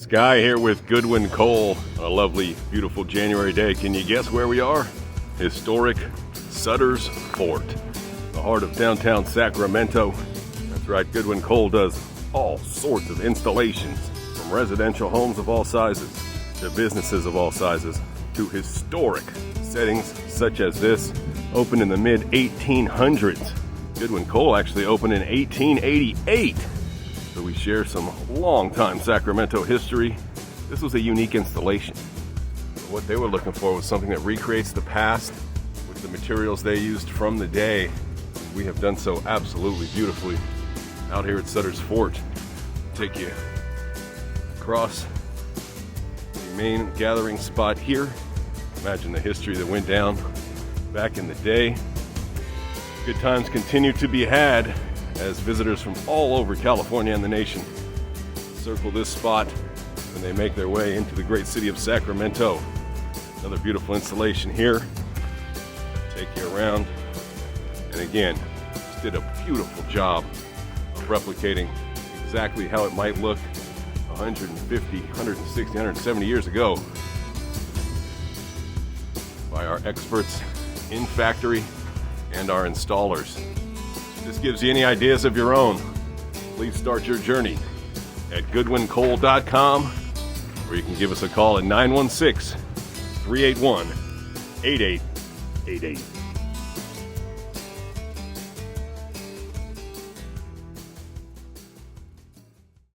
Skye here with Goodwin Cole on a lovely, beautiful January day. Can you guess where we are? Historic Sutter's Fort, the heart of downtown Sacramento. That's right, Goodwin Cole does all sorts of installations, from residential homes of all sizes to businesses of all sizes to historic settings such as this, opened in the mid-1800s. Goodwin Cole actually opened in 1888. So we share some long-time Sacramento history. This was a unique installation. What they were looking for was something that recreates the past with the materials they used from the day. We have done so absolutely beautifully out here at Sutter's Fort. Take you across the main gathering spot here. Imagine the history that went down back in the day. Good times continue to be had as visitors from all over California and the nation circle this spot when they make their way into the great city of Sacramento. Another beautiful installation here. Take you around. And again, just did a beautiful job of replicating exactly how it might look 150, 160, 170 years ago by our experts in factory and our installers. If this gives you any ideas of your own, please start your journey at goodwincole.com, or you can give us a call at 916-381-8888.